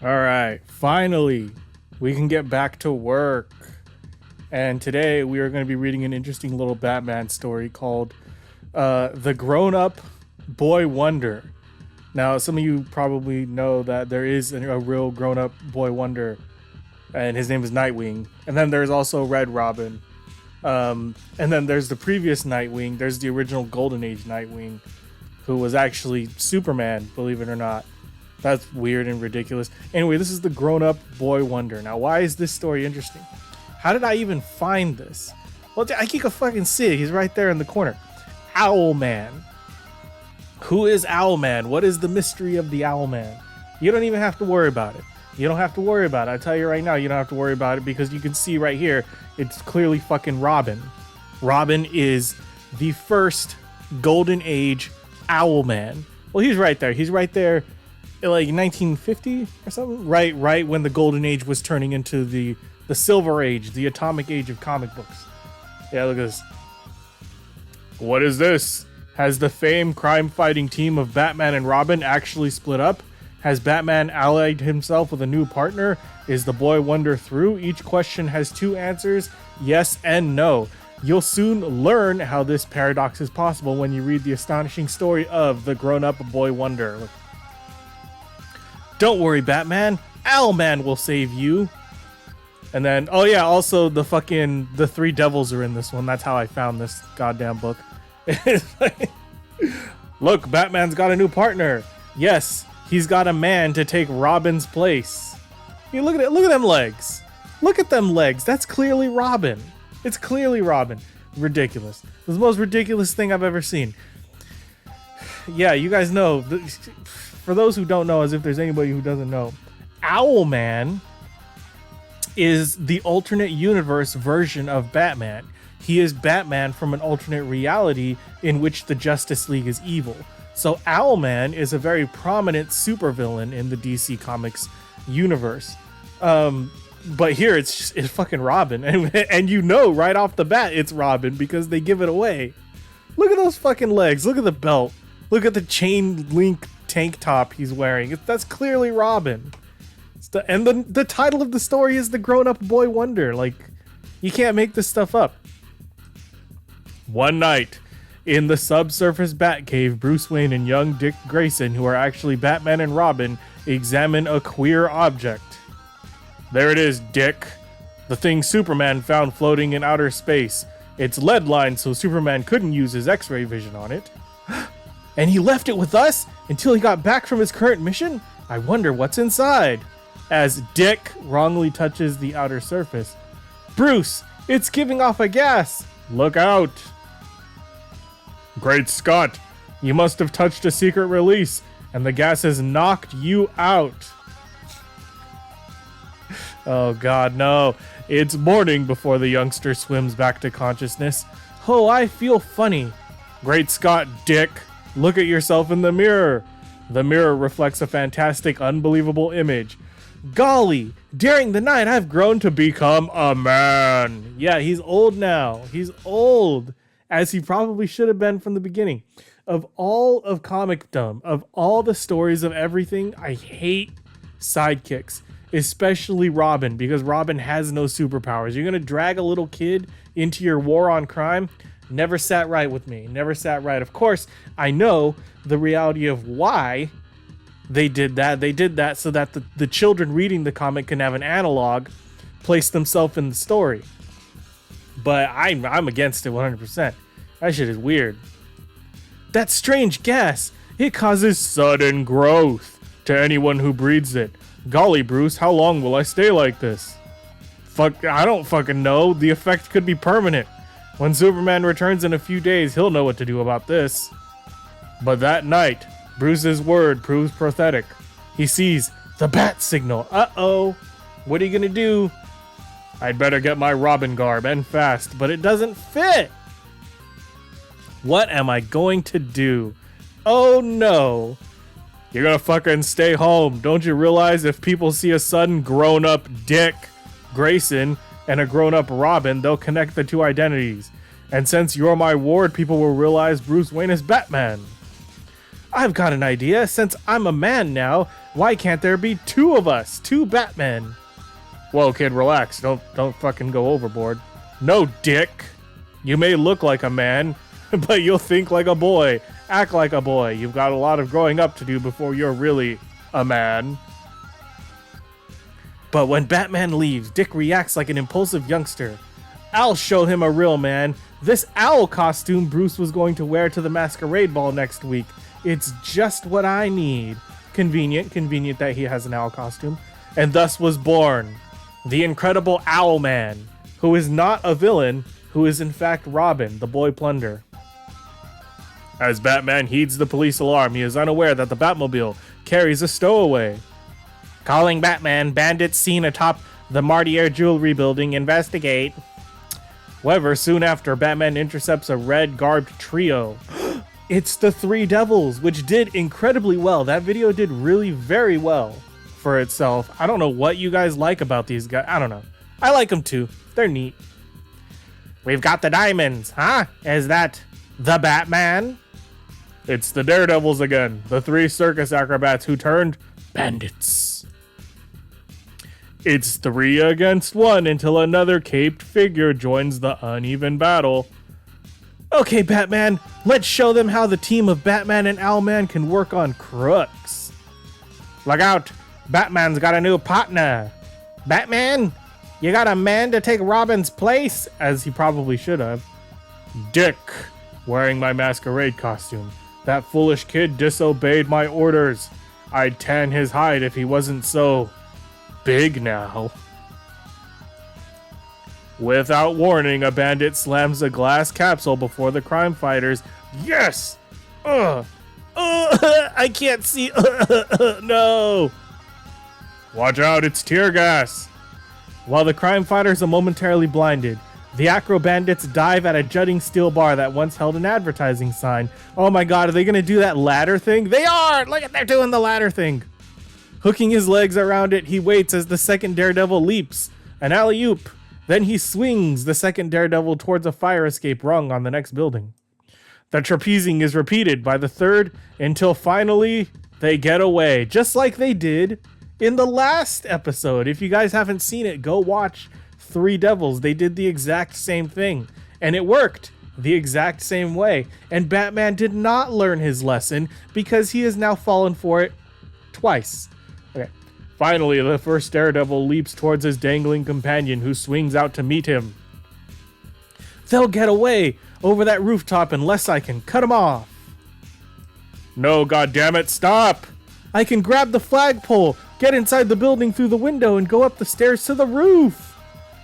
All right, finally, we can get back to work. And today we are going to be reading an interesting little Batman story called The Grown Up Boy Wonder. Now, some of you probably know that there is a real grown up boy wonder, and his name is Nightwing. And then there's also Red Robin. And then there's the previous Nightwing. There's the original Golden Age Nightwing, who was actually Superman, believe it or not. That's weird and ridiculous. Anyway, this is the grown-up boy wonder. Now, why is this story interesting? How did I even find this? Well, I can fucking see it. He's right there in the corner. Owlman. Who is Owlman? What is the mystery of the Owlman? You don't even have to worry about it. You don't have to worry about it. I tell you right now, you don't have to worry about it because you can see right here, it's clearly fucking Robin. Robin is the first Golden Age Owlman. Well, he's right there. He's right there. Like 1950 or something, right when the Golden Age was turning into the Silver Age, the Atomic Age of comic books. Yeah, look at this. What is this? Has the famed crime-fighting team of Batman and Robin actually split up? Has Batman allied himself with a new partner? Is the boy wonder through? Each question has two answers, yes and no. You'll soon learn how this paradox is possible when you read the astonishing story of the grown-up boy wonder. Look. Don't worry, Batman. Owlman will save you. And then, oh yeah, also the three devils are in this one. That's how I found this goddamn book. Look, Batman's got a new partner. Yes, he's got a man to take Robin's place. Hey, look at it. Look at them legs. Look at them legs. That's clearly Robin. It's clearly Robin. Ridiculous. It's the most ridiculous thing I've ever seen. Yeah, you guys know. For those who don't know, as if there's anybody who doesn't know, Owlman is the alternate universe version of Batman. He is Batman from an alternate reality in which the Justice League is evil. So Owlman is a very prominent supervillain in the DC Comics universe. But here it's fucking Robin. And you know right off the bat it's Robin because they give it away. Look at those fucking legs. Look at the belt. Look at the chain link tank top he's wearing. That's clearly Robin. And the title of the story is The Grown-Up Boy Wonder. Like, you can't make this stuff up. One night, in the subsurface Batcave, Bruce Wayne and young Dick Grayson, who are actually Batman and Robin, examine a queer object. There it is, Dick. The thing Superman found floating in outer space. It's lead-lined so Superman couldn't use his X-ray vision on it. And he left it with us until he got back from his current mission? I wonder what's inside. As Dick wrongly touches the outer surface. Bruce, it's giving off a gas. Look out. Great Scott, you must have touched a secret release, and the gas has knocked you out. Oh God, no. It's morning before the youngster swims back to consciousness. Oh, I feel funny. Great Scott, Dick. Look at yourself in the mirror. The mirror reflects a fantastic, unbelievable image. Golly, during the night I've grown to become a man. Yeah, he's old now. He's old, as he probably should have been from the beginning. Of all of comicdom, of all the stories of everything, I hate sidekicks, especially Robin, because Robin has no superpowers. You're going to drag a little kid into your war on crime? Never sat right with me. Never sat right. Of course, I know the reality of why they did that. They did that so that the children reading the comic can have an analog, place themselves in the story. But I'm against it 100%. That shit is weird. That strange gas, it causes sudden growth to anyone who breathes it. Golly, Bruce, how long will I stay like this? Fuck, I don't fucking know. The effect could be permanent. When Superman returns in a few days, he'll know what to do about this. But that night, Bruce's word proves prophetic. He sees the bat signal. Uh-oh. What are you gonna do? I'd better get my Robin garb, and fast, but it doesn't fit. What am I going to do? Oh no. You're gonna fucking stay home. Don't you realize if people see a sudden grown-up Dick Grayson and a grown-up Robin, they'll connect the two identities. And since you're my ward, people will realize Bruce Wayne is Batman. I've got an idea. Since I'm a man now, why can't there be two of us? Two Batmen. Whoa, kid, relax. Don't fucking go overboard. No, dick. You may look like a man, but you'll think like a boy. Act like a boy. You've got a lot of growing up to do before you're really a man. But when Batman leaves, Dick reacts like an impulsive youngster. I'll show him a real man. This owl costume Bruce was going to wear to the masquerade ball next week. It's just what I need. Convenient that he has an owl costume. And thus was born the incredible Owlman, who is not a villain, who is in fact Robin, the boy plunder. As Batman heeds the police alarm, he is unaware that the Batmobile carries a stowaway. Calling Batman, bandits seen atop the Martier Jewelry Building, investigate. However, soon after, Batman intercepts a red-garbed trio. It's the Three Devils, which did incredibly well. That video did really very well for itself. I don't know what you guys like about these guys. I don't know. I like them too. They're neat. We've got the diamonds, huh? Is that the Batman? It's the Daredevils again. The three circus acrobats who turned bandits. It's 3 against 1 until another caped figure joins the uneven battle. Okay, Batman, let's show them how the team of Batman and Owlman can work on crooks. Look out, Batman's got a new partner. Batman, you got a man to take Robin's place, as he probably should have. Dick, wearing my masquerade costume. That foolish kid disobeyed my orders. I'd tan his hide if he wasn't so big now. Without warning, a bandit slams a glass capsule before the crime fighters. Yes! I can't see. No! Watch out, it's tear gas! While the crime fighters are momentarily blinded, the acro bandits dive at a jutting steel bar that once held an advertising sign. Oh my god, are they gonna do that ladder thing? They are! Look at, they're doing the ladder thing! Hooking his legs around it, he waits as the second Daredevil leaps. An alley-oop. Then he swings the second Daredevil towards a fire escape rung on the next building. The trapezing is repeated by the third until finally they get away, just like they did in the last episode. If you guys haven't seen it, go watch Three Devils. They did the exact same thing, and it worked the exact same way. And Batman did not learn his lesson because he has now fallen for it twice. Okay. Finally, the first Daredevil leaps towards his dangling companion, who swings out to meet him. They'll get away over that rooftop unless I can cut them off. No, goddammit, stop! I can grab the flagpole, get inside the building through the window, and go up the stairs to the roof.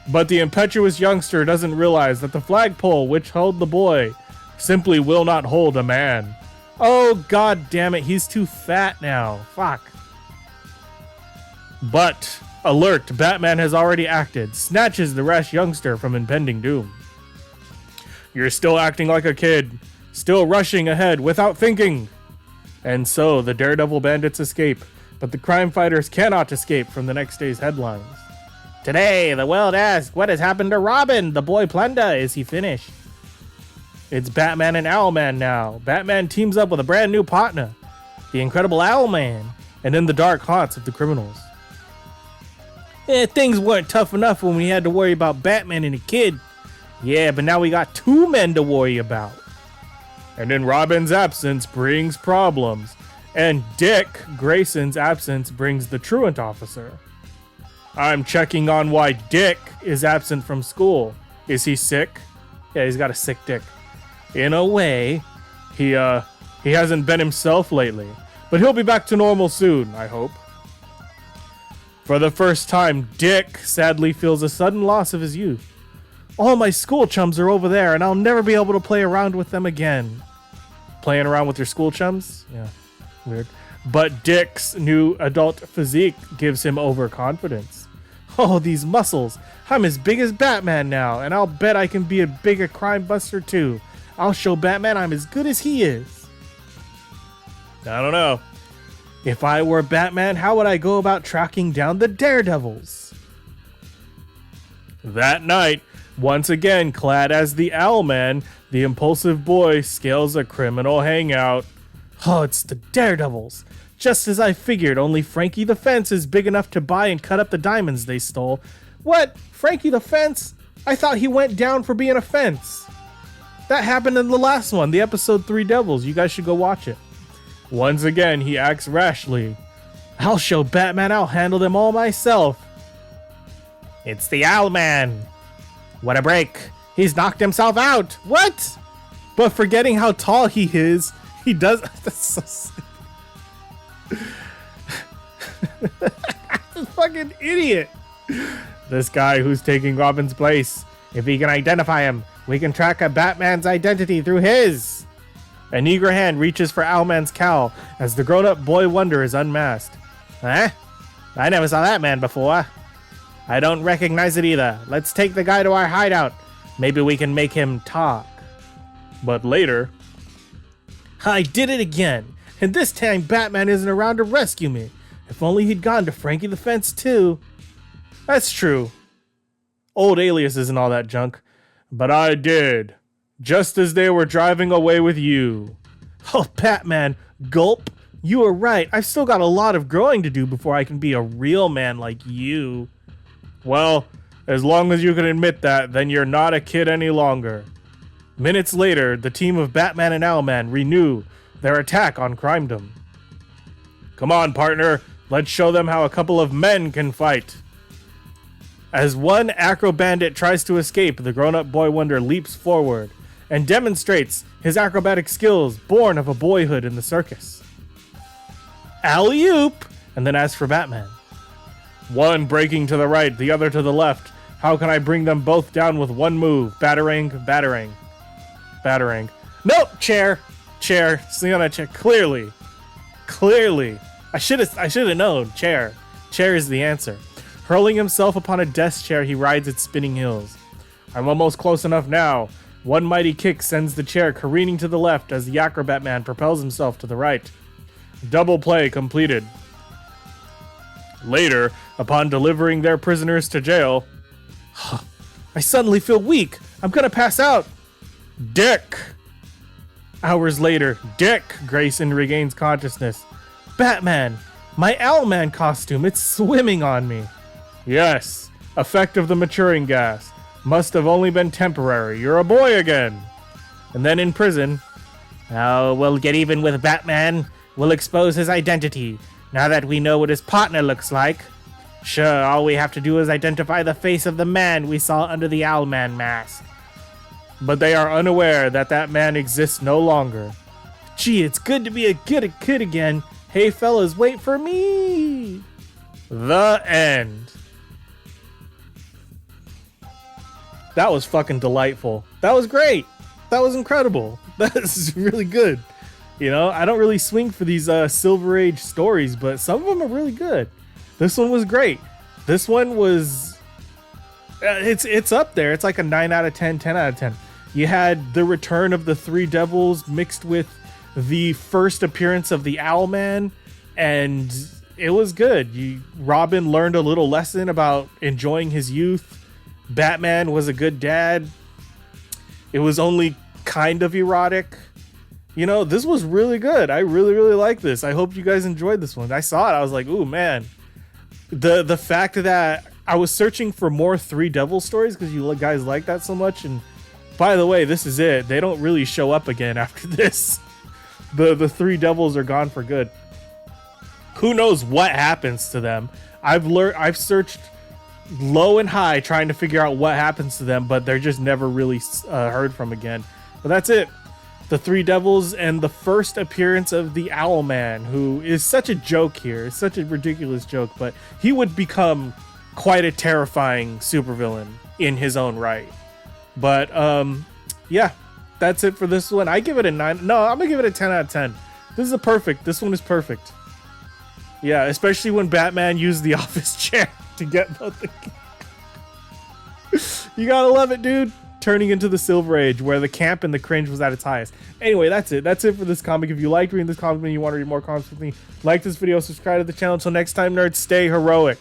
But the impetuous youngster doesn't realize that the flagpole, which held the boy, simply will not hold a man. Oh, god damn it, he's too fat now. Fuck. But, alert, Batman has already acted, snatches the rash youngster from impending doom. You're still acting like a kid, still rushing ahead without thinking. And so, the Daredevil bandits escape, but the crime fighters cannot escape from the next day's headlines. Today, the world asks, what has happened to Robin, the boy plunder? Is he finished? It's Batman and Owlman now. Batman teams up with a brand new partner, the incredible Owlman, and in the dark haunts of the criminals. Things weren't tough enough when we had to worry about Batman and a kid. Yeah, but now we got two men to worry about. And in Robin's absence brings problems. And Dick Grayson's absence brings the truant officer. I'm checking on why Dick is absent from school. Is he sick? Yeah, he's got a sick dick. In a way, he hasn't been himself lately. But he'll be back to normal soon, I hope. For the first time, Dick sadly feels a sudden loss of his youth. All my school chums are over there, and I'll never be able to play around with them again. Playing around with your school chums? Yeah, weird. But Dick's new adult physique gives him overconfidence. Oh, these muscles. I'm as big as Batman now, and I'll bet I can be a bigger crime buster too. I'll show Batman I'm as good as he is. I don't know. If I were Batman, how would I go about tracking down the Daredevils? That night, once again clad as the Owlman, the impulsive boy scales a criminal hangout. Oh, it's the Daredevils. Just as I figured, only Frankie the Fence is big enough to buy and cut up the diamonds they stole. What? Frankie the Fence? I thought he went down for being a fence. That happened in the last one, the episode 3 Devils. You guys should go watch it. Once again, he acts rashly. I'll show Batman I'll handle them all myself. It's the Owlman. What a break. He's knocked himself out. What? But forgetting how tall he is, he does... That's so sick. Fucking idiot. This guy who's taking Robin's place. If he can identify him, we can track a Batman's identity through his. An eager hand reaches for Owlman's cowl as the grown-up boy wonder is unmasked. Huh? I never saw that man before. I don't recognize it either. Let's take the guy to our hideout. Maybe we can make him talk. But later... I did it again. And this time Batman isn't around to rescue me. If only he'd gone to Frankie the Fence too. That's true. Old Alias isn't all that junk. But I did. Just as they were driving away with you. Oh, Batman, gulp. You were right. I've still got a lot of growing to do before I can be a real man like you. Well, as long as you can admit that, then you're not a kid any longer. Minutes later, the team of Batman and Owlman renew their attack on Crimedom. Come on, partner. Let's show them how a couple of men can fight. As one acro bandit tries to escape, the grown-up boy wonder leaps forward and demonstrates his acrobatic skills born of a boyhood in the circus. Alley-oop! And then asks for Batman. One breaking to the right, the other to the left. How can I bring them both down with one move? Batarang, batarang. Batarang. Nope, chair. Chair. See on that chair. Clearly. I should have known. Chair. Chair is the answer. Hurling himself upon a desk chair, he rides its spinning hills. I'm almost close enough now. One mighty kick sends the chair careening to the left as the Acrobat Man propels himself to the right. Double play completed. Later, upon delivering their prisoners to jail... I suddenly feel weak. I'm gonna pass out. Dick! Hours later, Dick Grayson regains consciousness. Batman! My Owlman costume, it's swimming on me. Yes, effect of the maturing gas. Must have only been temporary. You're a boy again. And then in prison... Oh, we'll get even with Batman. We'll expose his identity, now that we know what his partner looks like. Sure, all we have to do is identify the face of the man we saw under the Owlman mask. But they are unaware that that man exists no longer. Gee, it's good to be a good kid again. Hey fellas, wait for me. The end. That was fucking delightful. That was great. That was incredible. That is really good. You know, I don't really swing for these Silver Age stories, but some of them are really good. This one was great. This one was... it's up there. It's like a 9 out of 10, 10 out of 10. You had the return of the 3 Devils mixed with the first appearance of the Owlman, and it was good. Robin learned a little lesson about enjoying his youth. Batman was a good dad. It was only kind of erotic. You know, this was really good. I really, really like this. I hope you guys enjoyed this one. I saw it. I was like, ooh, man. The fact that I was searching for more 3 Devil stories because you guys like that so much. And by the way, this is it. They don't really show up again after this. The 3 Devils are gone for good. Who knows what happens to them? I've searched low and high trying to figure out what happens to them, but they're just never really heard from again. But that's it. The 3 Devils and the first appearance of the Owlman, who is such a joke here. It's such a ridiculous joke, but he would become quite a terrifying supervillain in his own right. But yeah, that's it for this one. I give it a 9. No, I'm gonna give it a 10 out of 10. This one is perfect. Yeah, especially when Batman used the office chair to get both the... You gotta love it, dude. Turning into the Silver Age, where the camp and the cringe was at its highest. Anyway, that's it. That's it for this comic. If you liked reading this comic and you want to read more comics with me, like this video, subscribe to the channel. Until next time, nerds, stay heroic.